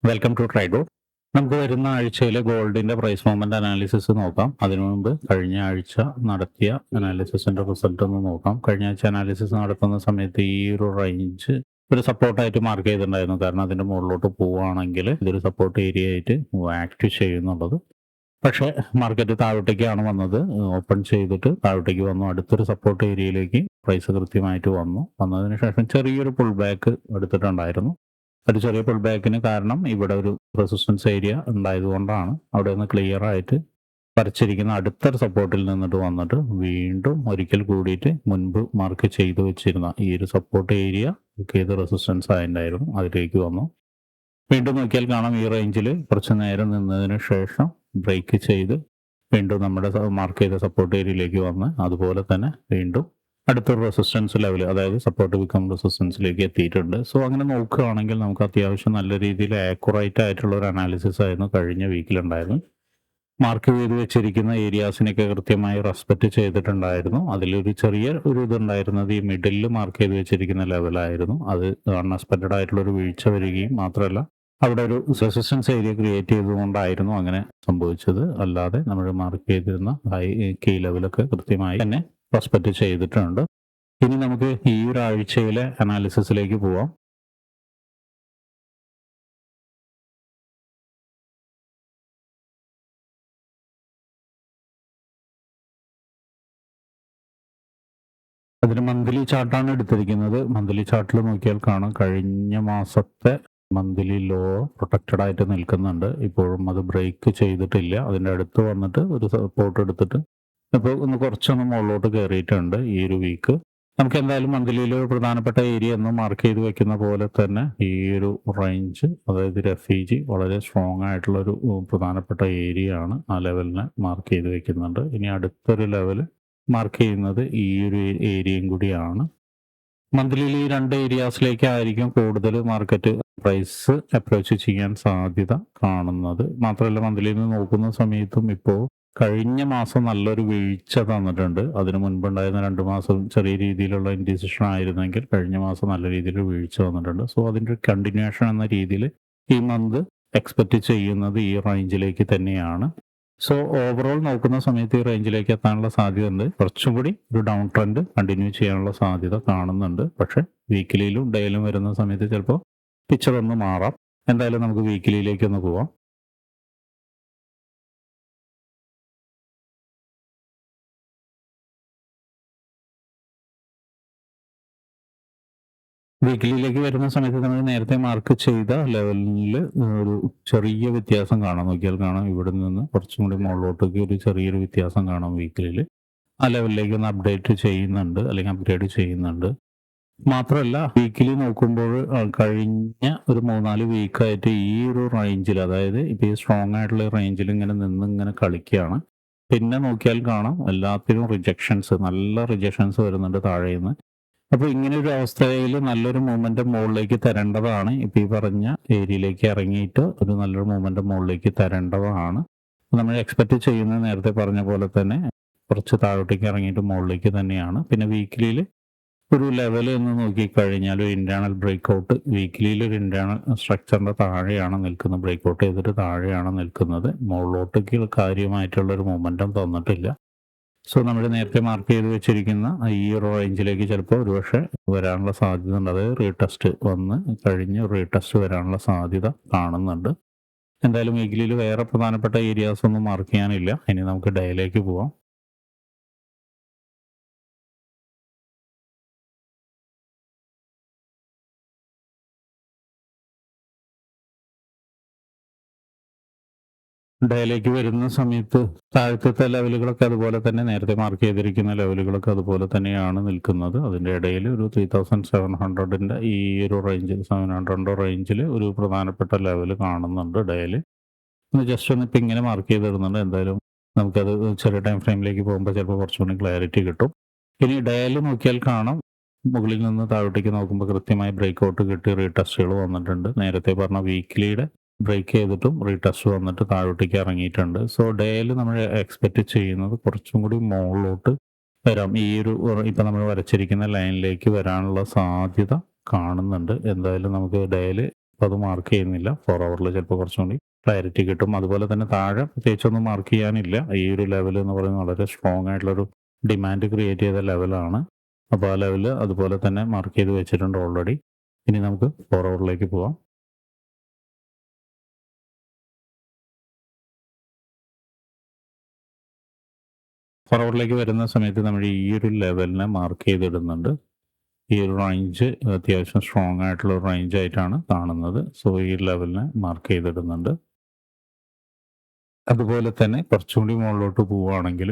Welcome to ട്രൈഡോ. നമുക്ക് വരുന്ന ആഴ്ചയിലെ ഗോൾഡിന്റെ പ്രൈസ് മൂവ്മെന്റ് അനാലിസിസ് നോക്കാം. അതിനു മുമ്പ് കഴിഞ്ഞ ആഴ്ച നടത്തിയ അനാലിസിസിന്റെ റിസൾട്ട് ഒന്ന് നോക്കാം. കഴിഞ്ഞ ആഴ്ച അനാലിസിസ് നടത്തുന്ന സമയത്ത് ഈ ഒരു റേഞ്ച് ഒരു സപ്പോർട്ടായിട്ട് മാർക്ക് ചെയ്തിട്ടുണ്ടായിരുന്നു. കാരണം അതിന്റെ മുകളിലോട്ട് പോവുകയാണെങ്കിൽ ഇതൊരു സപ്പോർട്ട് ഏരിയ ആയിട്ട് ആക്ട് ചെയ്യുന്നുള്ളത്. പക്ഷേ മാർക്കറ്റ് താഴോട്ടേക്കാണ് വന്നത്. ഓപ്പൺ ചെയ്തിട്ട് താഴോട്ടേക്ക് വന്നു. അടുത്തൊരു സപ്പോർട്ട് ഏരിയയിലേക്ക് പ്രൈസ് കൃത്യമായിട്ട് വന്നതിന് ശേഷം ചെറിയൊരു പുൾ ബാക്ക് എടുത്തിട്ടുണ്ടായിരുന്നു. ഒരു ചെറിയ പുൾ ബാക്കിന് കാരണം ഇവിടെ ഒരു റെസിസ്റ്റൻസ് ഏരിയ ഉണ്ടായതുകൊണ്ടാണ്. അവിടെ നിന്ന് ക്ലിയർ ആയിട്ട് വരച്ചിരിക്കുന്ന അടുത്തൊരു സപ്പോർട്ടിൽ നിന്നിട്ട് വന്നിട്ട് വീണ്ടും ഒരിക്കൽ കൂടിയിട്ട് മുൻപ് മാർക്ക് ചെയ്ത് വെച്ചിരുന്ന ഈ ഒരു സപ്പോർട്ട് ഏരിയ ചെയ്ത് റെസിസ്റ്റൻസ് ആയിട്ടുണ്ടായിരുന്നു, അതിലേക്ക് വന്നു. വീണ്ടും നോക്കിയാൽ കാണാം ഈ റേഞ്ചിൽ കുറച്ച് നേരം നിന്നതിന് ശേഷം ബ്രേക്ക് ചെയ്ത് വീണ്ടും നമ്മുടെ മാർക്ക് ചെയ്ത സപ്പോർട്ട് ഏരിയയിലേക്ക് വന്ന് അതുപോലെ തന്നെ വീണ്ടും അടുത്തൊരു റെസിസ്റ്റൻസ് ലെവൽ, അതായത് സപ്പോർട്ട് ബിക്കം റെസിസ്റ്റൻസിലേക്ക് എത്തിയിട്ടുണ്ട്. സോ അങ്ങനെ നോക്കുകയാണെങ്കിൽ നമുക്ക് അത്യാവശ്യം നല്ല രീതിയിൽ ആക്യുറേറ്റ് ആയിട്ടുള്ള ഒരു അനാലിസിസ് ആയിരുന്നു കഴിഞ്ഞ വീക്കിലുണ്ടായിരുന്നു. മാർക്ക് ചെയ്ത് വെച്ചിരിക്കുന്ന ഏരിയാസിനൊക്കെ കൃത്യമായി റെസ്പെക്ട് ചെയ്തിട്ടുണ്ടായിരുന്നു. അതിലൊരു ചെറിയ ഒരു ഇതുണ്ടായിരുന്നത് ഈ മിഡിൽ മാർക്ക് ചെയ്ത് വെച്ചിരിക്കുന്ന ലെവലായിരുന്നു. അത് അൺഎക്സ്പെക്റ്റഡ് ആയിട്ടുള്ള ഒരു വീഴ്ച വരികയും മാത്രമല്ല അവിടെ ഒരു റെസിസ്റ്റൻസ് ഏരിയ ക്രിയേറ്റ് ചെയ്തുകൊണ്ടായിരുന്നു അങ്ങനെ സംഭവിച്ചത്. അല്ലാതെ നമ്മൾ മാർക്ക് ചെയ്തിരുന്ന ഹൈ കീ ലെവലൊക്കെ കൃത്യമായി തന്നെ റെസ്പെക്ട് ചെയ്തിട്ടുണ്ട്. ഇനി നമുക്ക് ഈ ഒരാഴ്ചയിലെ അനാലിസിസിലേക്ക് പോവാം. അതിന് മന്ത്ലി ചാർട്ടാണ് എടുത്തിരിക്കുന്നത്. മന്ത്ലി ചാർട്ടിൽ നോക്കിയാൽ കാണാം കഴിഞ്ഞ മാസത്തെ മന്ത്ലി ലോ പ്രൊട്ടക്റ്റഡ് ആയിട്ട് നിൽക്കുന്നുണ്ട്. ഇപ്പോഴും അത് ബ്രേക്ക് ചെയ്തിട്ടില്ല. അതിൻ്റെ അടുത്ത് വന്നിട്ട് ഒരു സപ്പോർട്ട് എടുത്തിട്ട് ഇപ്പോൾ ഒന്ന് കുറച്ചൊന്ന് മുകളിലോട്ട് കയറിയിട്ടുണ്ട് ഈ ഒരു വീക്ക്. നമുക്ക് എന്തായാലും മന്ത്ലിയിൽ ഒരു പ്രധാനപ്പെട്ട ഏരിയ എന്ന് മാർക്ക് ചെയ്ത് വെക്കുന്ന പോലെ തന്നെ ഈ ഒരു റേഞ്ച്, അതായത് റെഫ്യൂജി വളരെ സ്ട്രോങ് ആയിട്ടുള്ള ഒരു പ്രധാനപ്പെട്ട ഏരിയ ആണ്. ആ ലെവലിനെ മാർക്ക് ചെയ്ത് വെക്കുന്നുണ്ട്. ഇനി അടുത്തൊരു ലെവൽ മാർക്ക് ചെയ്യുന്നത് ഈ ഒരു ഏരിയയും കൂടിയാണ്. മന്ത്ലിയിൽ ഈ രണ്ട് ഏരിയാസിലേക്കായിരിക്കും കൂടുതൽ മാർക്കറ്റ് പ്രൈസ് അപ്രോച്ച് ചെയ്യാൻ സാധ്യത കാണുന്നത്. മാത്രമല്ല മന്ത്ലിയിൽ നിന്ന് നോക്കുന്ന സമയത്തും ഇപ്പോൾ കഴിഞ്ഞ മാസം നല്ലൊരു വീഴ്ച തന്നിട്ടുണ്ട്. അതിന് മുൻപുണ്ടായിരുന്ന 2 മാസം ചെറിയ രീതിയിലുള്ള ഇൻഡിസിഷൻ ആയിരുന്നെങ്കിൽ കഴിഞ്ഞ മാസം നല്ല രീതിയിൽ വീഴ്ച വന്നിട്ടുണ്ട്. സോ അതിൻ്റെ ഒരു കണ്ടിന്യൂഷൻ എന്ന രീതിയിൽ ഈ മന്ത് എക്സ്പെക്റ്റ് ചെയ്യുന്നത് ഈ റേഞ്ചിലേക്ക് തന്നെയാണ്. സോ ഓവറോൾ നോക്കുന്ന സമയത്ത് ഈ റേഞ്ചിലേക്ക് എത്താനുള്ള സാധ്യത ഉണ്ട്. കുറച്ചും കൂടി ഒരു ഡൗൺ ട്രെൻഡ് കണ്ടിന്യൂ ചെയ്യാനുള്ള സാധ്യത കാണുന്നുണ്ട്. പക്ഷെ വീക്കിലിയിലും ഡേയിലും വരുന്ന സമയത്ത് ചിലപ്പോൾ പിക്ചർ ഒന്ന് മാറാം. എന്തായാലും നമുക്ക് വീക്കിലിയിലേക്ക് ഒന്ന് പോവാം. വീക്കിലിയിലേക്ക് വരുന്ന സമയത്ത് നമ്മൾ നേരത്തെ മാർക്ക് ചെയ്ത ലെവലിൽ ഒരു ചെറിയ വ്യത്യാസം കാണാം. നോക്കിയാൽ കാണാം ഇവിടെ നിന്ന് കുറച്ചും കൂടി മുകളിലോട്ടേക്ക് ഒരു ചെറിയൊരു വ്യത്യാസം കാണാം വീക്കിലിയിൽ. ആ ലെവലിലേക്ക് ഒന്ന് അപ്ഡേറ്റ് ചെയ്യുന്നുണ്ട്, അല്ലെങ്കിൽ അപ്ഗ്രേഡ് ചെയ്യുന്നുണ്ട്. മാത്രമല്ല വീക്കിലി നോക്കുമ്പോൾ കഴിഞ്ഞ ഒരു 3-4 വീക്കായിട്ട് ഈ ഒരു റേഞ്ചിൽ, അതായത് ഇപ്പോൾ ഈ സ്ട്രോങ് ആയിട്ടുള്ള റേഞ്ചിൽ ഇങ്ങനെ നിന്ന് ഇങ്ങനെ കളിക്കുകയാണ്. പിന്നെ നോക്കിയാൽ കാണാം എല്ലാത്തിനും റിജക്ഷൻസ്, നല്ല റിജക്ഷൻസ് വരുന്നുണ്ട് താഴെ നിന്ന്. അപ്പോൾ ഇങ്ങനെ ഒരു അവസ്ഥയിൽ നല്ലൊരു മൂവ്മെന്റ് മുകളിലേക്ക് തരേണ്ടതാണ്. ഇപ്പം ഈ പറഞ്ഞ ഏരിയയിലേക്ക് ഇറങ്ങിയിട്ട് ഒരു നല്ലൊരു മൂവ്മെന്റ് മുകളിലേക്ക് തരേണ്ടതാണ്. നമ്മൾ എക്സ്പെക്ട് ചെയ്യുന്നത് നേരത്തെ പറഞ്ഞ പോലെ തന്നെ കുറച്ച് താഴോട്ടേക്ക് ഇറങ്ങിയിട്ട് മുകളിലേക്ക് തന്നെയാണ്. പിന്നെ വീക്കിലിയിൽ ഒരു ലെവൽ എന്ന് നോക്കിക്കഴിഞ്ഞാൽ ഒരു ഇന്റേണൽ ബ്രേക്ക്ഔട്ട്, വീക്കിലിയിൽ ഒരു ഇന്റേണൽ സ്ട്രക്ചറിന്റെ താഴെയാണ് നിൽക്കുന്നത്. ബ്രേക്ക്ഔട്ട് ചെയ്തിട്ട് താഴെയാണ് നിൽക്കുന്നത്. മുകളിലോട്ടേക്ക് കാര്യമായിട്ടുള്ള ഒരു മൊമെന്റം തന്നിട്ടില്ല. സോ നമ്മൾ നേരത്തെ മാർക്ക് ചെയ്ത് വെച്ചിരിക്കുന്ന ഈ ഒരു റേഞ്ചിലേക്ക് ചിലപ്പോൾ ഒരുപക്ഷെ വരാനുള്ള സാധ്യത ഉണ്ട്. അതായത് റീടെസ്റ്റ് വന്ന് കഴിഞ്ഞ് റീടെസ്റ്റ് വരാനുള്ള സാധ്യത കാണുന്നുണ്ട്. എന്തായാലും വീക്കിലിയിൽ വേറെ പ്രധാനപ്പെട്ട ഏരിയാസ് ഒന്നും മാർക്ക് ചെയ്യാനില്ല. ഇനി നമുക്ക് ഡേയിലേക്ക് പോവാം. ഡേയിലേക്ക് വരുന്ന സമയത്ത് താഴത്തെ ലെവലുകളൊക്കെ അതുപോലെ തന്നെ നേരത്തെ മാർക്ക് ചെയ്തിരിക്കുന്ന ലെവലുകളൊക്കെ അതുപോലെ തന്നെയാണ് നിൽക്കുന്നത്. അതിൻ്റെ ഇടയിൽ ഒരു 3700ൻ്റെ ഈ ഒരു റേഞ്ചിൽ 700 റേഞ്ചിൽ ഒരു പ്രധാനപ്പെട്ട ലെവൽ കാണുന്നുണ്ട് ഡേയിൽ. ഒന്ന് ജസ്റ്റ് ഒന്ന് ഇപ്പം ഇങ്ങനെ മാർക്ക് ചെയ്തിടുന്നുണ്ട്. എന്തായാലും നമുക്കത് ചെറിയ ടൈം ഫ്രെയിമിലേക്ക് പോകുമ്പോൾ ചിലപ്പോൾ കുറച്ചുകൂടി ക്ലാരിറ്റി കിട്ടും. ഇനി ഡേയിൽ നോക്കിയാൽ കാണാം മുകളിൽ നിന്ന് താഴോട്ടേക്ക് നോക്കുമ്പോൾ കൃത്യമായി ബ്രേക്ക്ഔട്ട് കിട്ടി റീടെസ്റ്റുകൾ വന്നിട്ടുണ്ട്. നേരത്തെ പറഞ്ഞ വീക്ക്ലിയുടെ ബ്രേക്ക് ചെയ്തിട്ടും റീടെസ്റ്റ് വന്നിട്ട് താഴോട്ടേക്ക് ഇറങ്ങിയിട്ടുണ്ട്. സോ ഡേയിൽ നമ്മൾ എക്സ്പെക്റ്റ് ചെയ്യുന്നത് കുറച്ചും കൂടി മുകളിലോട്ട് വരാം. ഈ ഒരു ഇപ്പം നമ്മൾ വരച്ചിരിക്കുന്ന ലൈനിലേക്ക് വരാനുള്ള സാധ്യത കാണുന്നുണ്ട്. എന്തായാലും നമുക്ക് ഡേയിൽ ഇപ്പോൾ അത് മാർക്ക് ചെയ്യുന്നില്ല. 4 ഹവറിൽ ചിലപ്പോൾ കുറച്ചും കൂടി ക്ലാരിറ്റി കിട്ടും. അതുപോലെ തന്നെ താഴെ പ്രത്യേകിച്ചൊന്നും മാർക്ക് ചെയ്യാനില്ല. ഈ ഒരു ലെവൽ എന്ന് പറയുന്നത് വളരെ സ്ട്രോങ് ആയിട്ടുള്ളൊരു ഡിമാൻഡ് ക്രിയേറ്റ് ചെയ്ത ലെവലാണ്. അപ്പോൾ ആ ലെവൽ അതുപോലെ തന്നെ മാർക്ക് ചെയ്ത് വെച്ചിട്ടുണ്ട് ഓൾറെഡി. ഇനി നമുക്ക് 4 ഹവറിലേക്ക് പോവാം. ഫോർവേഡിലേക്ക് വരുന്ന സമയത്ത് നമ്മൾ ഈ ഒരു ലെവലിനെ മാർക്ക് ചെയ്തിടുന്നുണ്ട്. ഈ ഒരു റേഞ്ച് അത്യാവശ്യം സ്ട്രോങ് ആയിട്ടുള്ള ഒരു റേഞ്ച് ആയിട്ടാണ് കാണുന്നത്. സോ ഈ ലെവലിനെ മാർക്ക് ചെയ്തിടുന്നുണ്ട്. അതുപോലെ തന്നെ കുറച്ചുകൂടി മുകളിലോട്ട് പോവുകയാണെങ്കിൽ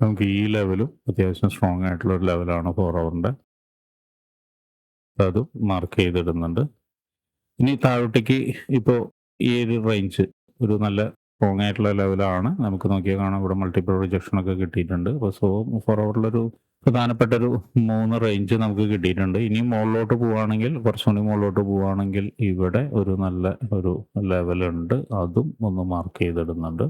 നമുക്ക് ഈ ലെവലും അത്യാവശ്യം സ്ട്രോങ് ആയിട്ടുള്ള ഒരു ലെവലാണ് 4 ഹവറിൻ്റെ. അതും മാർക്ക് ചെയ്തിടുന്നുണ്ട്. ഇനി താഴോട്ടേക്ക് ഇപ്പോൾ ഈ ഒരു റേഞ്ച് ഒരു നല്ല സ്ട്രോങ് ആയിട്ടുള്ള ലെവലാണ്. നമുക്ക് നോക്കിയാൽ കാണാം ഇവിടെ മൾട്ടിപ്പിൾ റിജക്ഷൻ ഒക്കെ കിട്ടിയിട്ടുണ്ട്. അപ്പോൾ സോ 4 ഹവറിലൊരു പ്രധാനപ്പെട്ട ഒരു 3 റേഞ്ച് നമുക്ക് കിട്ടിയിട്ടുണ്ട്. ഇനി മുകളിലോട്ട് പോവുകയാണെങ്കിൽ കുറച്ചുകൂടി മുകളിലോട്ട് പോവുകയാണെങ്കിൽ ഇവിടെ ഒരു നല്ല ഒരു ലെവലുണ്ട്. അതും ഒന്ന് മാർക്ക് ചെയ്തിടുന്നുണ്ട്.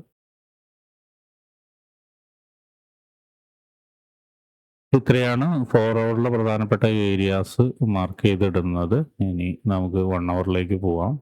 ഇത്രയാണ് 4 ഹവറിലെ പ്രധാനപ്പെട്ട ഏരിയാസ് മാർക്ക് ചെയ്തിടുന്നത്. ഇനി നമുക്ക് 1 ഹവറിലേക്ക് പോവാം.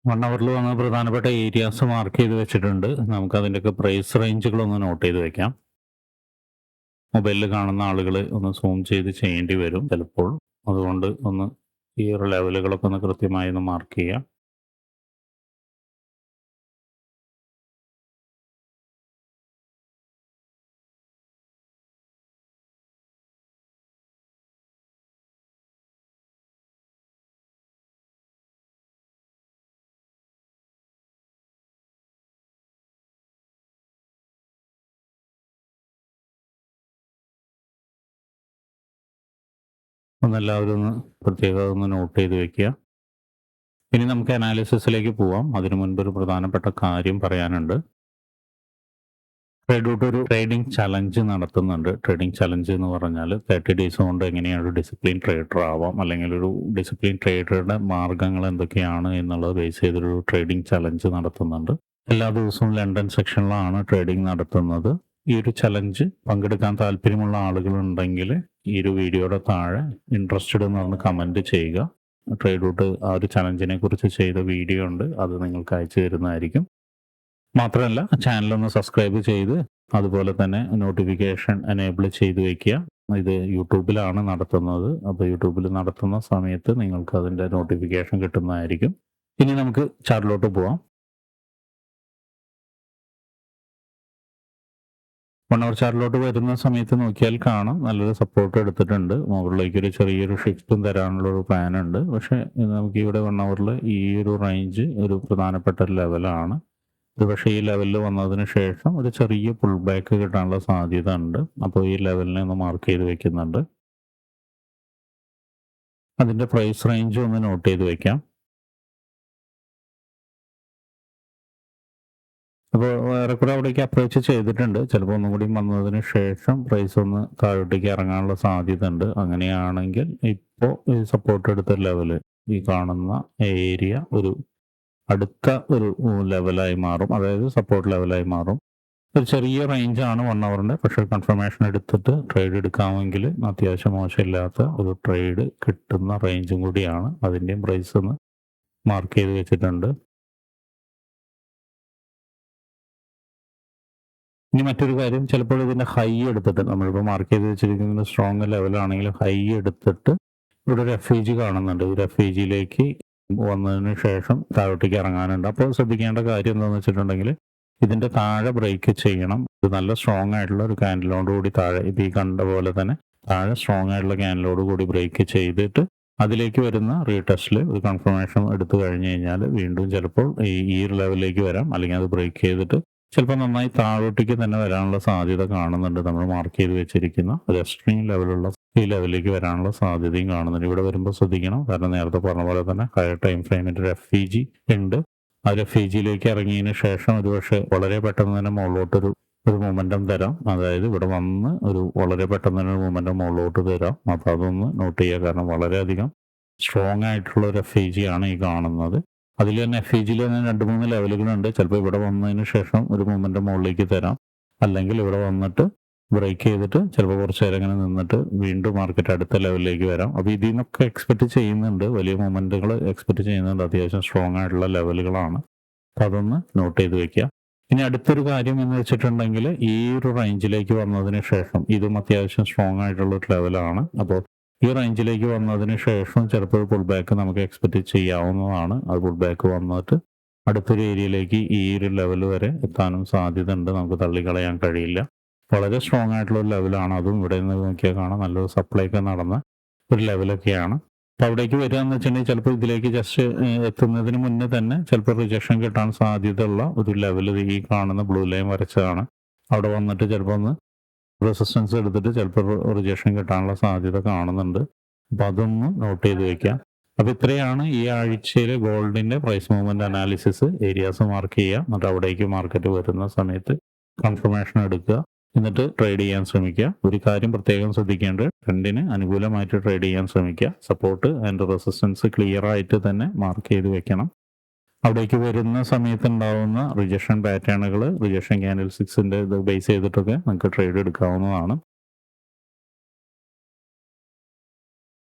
വൺ അവറിൽ വന്ന പ്രധാനപ്പെട്ട ഏരിയാസ് മാർക്ക് ചെയ്ത് വെച്ചിട്ടുണ്ട്. നമുക്ക് അതിൻ്റെയൊക്കെ പ്രൈസ് റേഞ്ചുകളൊന്ന് നോട്ട് ചെയ്ത് വെക്കാം. മൊബൈലിൽ കാണുന്ന ആളുകൾ ഒന്ന് സൂം ചെയ്ത് ചെയ്യേണ്ടി വരും ചിലപ്പോൾ. അതുകൊണ്ട് ഒന്ന് ഈ ഒരു ലെവലുകളൊക്കെ ഒന്ന് കൃത്യമായി ഒന്ന് മാർക്ക് ചെയ്യാം. ഒന്നെല്ലാവരും ഒന്ന് പ്രത്യേകം ഒന്ന് നോട്ട് ചെയ്ത് വെക്കുക. ഇനി നമുക്ക് അനാലിസിസിലേക്ക് പോവാം. അതിനു മുൻപ് ഒരു പ്രധാനപ്പെട്ട കാര്യം പറയാനുണ്ട്. ട്രേഡ്റൂട്ട് ഒരു ട്രേഡിംഗ് ചലഞ്ച് നടത്തുന്നുണ്ട്. ട്രേഡിംഗ് ചലഞ്ച് എന്ന് പറഞ്ഞാൽ 30 ഡേയ്സ് കൊണ്ട് എങ്ങനെയാണ് ഒരു ഡിസിപ്ലിൻ ട്രേഡർ ആവാം, അല്ലെങ്കിൽ ഒരു ഡിസിപ്ലിൻ ട്രേഡറുടെ മാർഗങ്ങൾ എന്തൊക്കെയാണ് എന്നുള്ളത് ബേസ് ചെയ്തൊരു ട്രേഡിംഗ് ചലഞ്ച് നടത്തുന്നുണ്ട്. എല്ലാ ദിവസവും ലണ്ടൻ സെക്ഷനിലാണ് ട്രേഡിംഗ് നടത്തുന്നത്. ഈ ഒരു ചലഞ്ച് പങ്കെടുക്കാൻ താല്പര്യമുള്ള ആളുകളുണ്ടെങ്കിൽ ഈ ഒരു വീഡിയോയുടെ താഴെ ഇൻട്രസ്റ്റഡ് എന്ന് പറഞ്ഞ് കമൻറ്റ് ചെയ്യുക. ട്രേഡ്റൂട്ട് ആ ഒരു ചലഞ്ചിനെ കുറിച്ച് ചെയ്ത വീഡിയോ ഉണ്ട്, അത് നിങ്ങൾക്ക് അയച്ചു തരുന്നതായിരിക്കും. മാത്രമല്ല ചാനലൊന്ന് സബ്സ്ക്രൈബ് ചെയ്ത് അതുപോലെ തന്നെ നോട്ടിഫിക്കേഷൻ എനേബിൾ ചെയ്ത് വയ്ക്കുക. ഇത് യൂട്യൂബിലാണ് നടത്തുന്നത്. അപ്പോൾ യൂട്യൂബിൽ നടത്തുന്ന സമയത്ത് നിങ്ങൾക്ക് അതിൻ്റെ നോട്ടിഫിക്കേഷൻ കിട്ടുന്നതായിരിക്കും. ഇനി നമുക്ക് ചാർട്ടിലോട്ട് പോവാം. 1 അവർ ചാർട്ടിലോട്ട് വരുന്ന സമയത്ത് നോക്കിയാൽ കാണാം നല്ലൊരു സപ്പോർട്ട് എടുത്തിട്ടുണ്ട്. മുകളിലേക്ക് ഒരു ചെറിയൊരു ഷിഫ്റ്റും തരാനുള്ള ഒരു പ്ലാൻ ഉണ്ട്. പക്ഷേ നമുക്ക് ഇവിടെ 1 അവറിൽ ഈ ഒരു റേഞ്ച് ഒരു പ്രധാനപ്പെട്ട ലെവലാണ്. ഇത് പക്ഷേ ഈ ലെവലിൽ വന്നതിന് ശേഷം ഒരു ചെറിയ പുൾ ബാക്ക് കിട്ടാനുള്ള സാധ്യത ഉണ്ട്. അപ്പോൾ ഈ ലെവലിനെ ഒന്ന് മാർക്ക് ചെയ്ത് വെക്കുന്നുണ്ട്. അതിൻ്റെ പ്രൈസ് റേഞ്ച് ഒന്ന് നോട്ട് ചെയ്ത് വെക്കാം. അപ്പോൾ ഏറെക്കുറെ അവിടേക്ക് അപ്രോച്ച് ചെയ്തിട്ടുണ്ട്. ചിലപ്പോൾ ഒന്നും കൂടി വന്നതിന് ശേഷം പ്രൈസ് ഒന്ന് താഴോട്ടേക്ക് ഇറങ്ങാനുള്ള സാധ്യത ഉണ്ട്. അങ്ങനെയാണെങ്കിൽ ഇപ്പോൾ ഈ സപ്പോർട്ട് എടുത്ത ലെവല് ഈ കാണുന്ന ഏരിയ ഒരു അടുത്ത ഒരു ലെവലായി മാറും. അതായത് സപ്പോർട്ട് ലെവലായി മാറും. ഒരു ചെറിയ റേഞ്ചാണ് 1 ഹവറിൻ്റെ. പക്ഷേ കൺഫർമേഷൻ എടുത്തിട്ട് ട്രേഡ് എടുക്കാമെങ്കിൽ അത്യാവശ്യം മോശമില്ലാത്ത ഒരു ട്രേഡ് കിട്ടുന്ന റേഞ്ചും കൂടിയാണ്. അതിൻ്റെയും പ്രൈസ് ഒന്ന് മാർക്ക് ചെയ്ത് വെച്ചിട്ടുണ്ട്. ഇനി മറ്റൊരു കാര്യം, ചിലപ്പോൾ ഇതിൻ്റെ ഹൈ എടുത്തിട്ട് നമ്മളിപ്പോൾ മാർക്ക് ചെയ്ത് വെച്ചിരിക്കുന്ന സ്ട്രോങ് ലെവലാണെങ്കിൽ ഹൈ എടുത്തിട്ട് ഇവിടെ ഒരു FEG കാണുന്നുണ്ട്. ഒരു FEGയിലേക്ക് വന്നതിന് ശേഷം താഴോട്ടേക്ക് ഇറങ്ങാനുണ്ട്. അപ്പോൾ ശ്രദ്ധിക്കേണ്ട കാര്യം എന്താണെന്ന് വെച്ചിട്ടുണ്ടെങ്കിൽ ഇതിൻ്റെ താഴെ ബ്രേക്ക് ചെയ്യണം. ഇത് നല്ല സ്ട്രോങ് ആയിട്ടുള്ള ഒരു ക്യാൻഡിലോട് കൂടി താഴെ ഇത് ഈ കണ്ട പോലെ തന്നെ താഴെ സ്ട്രോങ് ആയിട്ടുള്ള ക്യാൻഡിലോട് കൂടി ബ്രേക്ക് ചെയ്തിട്ട് അതിലേക്ക് വരുന്ന റീടെസ്റ്റിൽ ഒരു കൺഫർമേഷൻ എടുത്തു കഴിഞ്ഞ് കഴിഞ്ഞാൽ വീണ്ടും ചിലപ്പോൾ ഈ ഒരു ലെവലിലേക്ക് വരാം. അല്ലെങ്കിൽ അത് ബ്രേക്ക് ചെയ്തിട്ട് ചിലപ്പോൾ നന്നായി താഴോട്ടേക്ക് തന്നെ വരാനുള്ള സാധ്യത കാണുന്നുണ്ട്. നമ്മൾ മാർക്ക് ചെയ്ത് വെച്ചിരിക്കുന്ന ഒരു എക്സ്ട്രീം ലെവലുള്ള ഈ ലെവലിലേക്ക് വരാനുള്ള സാധ്യതയും കാണുന്നുണ്ട്. ഇവിടെ വരുമ്പോൾ ശ്രദ്ധിക്കണം. കാരണം നേരത്തെ പറഞ്ഞ പോലെ തന്നെ ഹയർ ടൈം ഫ്രെയിമിൻ്റെ ഒരു FEG ഉണ്ട്. ആ ഒരു FEGയിലേക്ക് ഇറങ്ങിയതിന് ശേഷം ഒരു പക്ഷേ വളരെ പെട്ടെന്ന് തന്നെ മുകളിലോട്ടൊരു മൊമെൻറ്റം തരാം. അതായത് ഇവിടെ വന്ന് ഒരു വളരെ പെട്ടെന്ന് തന്നെ ഒരു മൊമെൻറ്റം മുകളിലോട്ട് തരാം. അപ്പോൾ അതൊന്ന് നോട്ട് ചെയ്യുക. കാരണം വളരെയധികം സ്ട്രോങ് ആയിട്ടുള്ള ഒരു FEG ആണ് ഈ കാണുന്നത്. അതിൽ തന്നെ FEGയിൽ തന്നെ 2-3 ലെവലുകളുണ്ട്. ചിലപ്പോൾ ഇവിടെ വന്നതിന് ശേഷം ഒരു മൊമെൻറ്റം മുകളിലേക്ക് തരാം. അല്ലെങ്കിൽ ഇവിടെ വന്നിട്ട് ബ്രേക്ക് ചെയ്തിട്ട് ചിലപ്പോൾ കുറച്ച് നേരം ഇങ്ങനെ നിന്നിട്ട് വീണ്ടും മാർക്കറ്റ് അടുത്ത ലെവലിലേക്ക് വരാം. അപ്പോൾ ഇതിൽ നിന്നൊക്കെ എക്സ്പെക്റ്റ് ചെയ്യുന്നുണ്ട്. വലിയ മൊമെൻറ്റുകൾ എക്സ്പെക്റ്റ് ചെയ്യുന്നുണ്ട്. അത്യാവശ്യം സ്ട്രോങ് ആയിട്ടുള്ള ലെവലുകളാണ്. അപ്പോൾ അതൊന്ന് നോട്ട് ചെയ്ത് വെക്കുക. ഇനി അടുത്തൊരു കാര്യം എന്ന് വെച്ചിട്ടുണ്ടെങ്കിൽ ഈ ഒരു റേഞ്ചിലേക്ക് വന്നതിന് ശേഷം ഇതും അത്യാവശ്യം സ്ട്രോങ് ആയിട്ടുള്ള ഒരു ലെവലാണ്. അപ്പോൾ ഈ റേഞ്ചിലേക്ക് വന്നതിന് ശേഷം ചിലപ്പോൾ പുൾ ബാക്ക് നമുക്ക് എക്സ്പെക്റ്റ് ചെയ്യാവുന്നതാണ്. അത് പുൾ ബാക്ക് വന്നിട്ട് അടുത്തൊരു ഏരിയയിലേക്ക് ഈ ഒരു ലെവൽ വരെ എത്താനും സാധ്യത ഉണ്ട്. നമുക്ക് തള്ളിക്കളയാൻ കഴിയില്ല. വളരെ സ്ട്രോങ് ആയിട്ടുള്ള ഒരു ലെവലാണ്. അതും ഇവിടെ നിന്ന് നോക്കിയാൽ കാണാം നല്ലൊരു സപ്ലൈ ഒക്കെ നടന്ന ഒരു ലെവലൊക്കെയാണ്. അപ്പോൾ അവിടേക്ക് വരിക എന്ന് വെച്ചിട്ടുണ്ടെങ്കിൽ ചിലപ്പോൾ ഇതിലേക്ക് ജസ്റ്റ് എത്തുന്നതിന് മുന്നേ തന്നെ ചിലപ്പോൾ റിജക്ഷൻ കിട്ടാൻ സാധ്യതയുള്ള ഒരു ലെവൽ ഈ കാണുന്ന ബ്ലൂ ലൈൻ വരച്ചതാണ്. അവിടെ വന്നിട്ട് ചിലപ്പോൾ ഒന്ന് റെസിസ്റ്റൻസ് എടുത്തിട്ട് ചിലപ്പോൾ റിജക്ഷൻ കിട്ടാനുള്ള സാധ്യത കാണുന്നുണ്ട്. അപ്പോൾ അതൊന്ന് നോട്ട് ചെയ്ത് വയ്ക്കാം. അപ്പോൾ ഇത്രയാണ് ഈ ആഴ്ചയിൽ ഗോൾഡിൻ്റെ price movement analysis. Areas mark ചെയ്യുക. എന്നിട്ട് അവിടേക്ക് മാർക്കറ്റ് വരുന്ന സമയത്ത് കൺഫർമേഷൻ എടുക്കുക. എന്നിട്ട് ട്രേഡ് ചെയ്യാൻ ശ്രമിക്കുക. ഒരു കാര്യം പ്രത്യേകം ശ്രദ്ധിക്കേണ്ടത്, ട്രെൻഡിന് അനുകൂലമായിട്ട് ട്രേഡ് ചെയ്യാൻ ശ്രമിക്കുക. സപ്പോർട്ട് ആൻഡ് റെസിസ്റ്റൻസ് ക്ലിയർ ആയിട്ട് തന്നെ മാർക്ക് ചെയ്ത് വെക്കണം. അവിടേക്ക് വരുന്ന സമയത്ത് ഉണ്ടാവുന്ന റിജക്ഷൻ പാറ്റേണുകൾ, റിജക്ഷൻ ക്യാൻഡിൽ 6ൻ്റെ ഇത് ബേസ് ചെയ്തിട്ടൊക്കെ നമുക്ക് ട്രേഡ് എടുക്കാവുന്നതാണ്.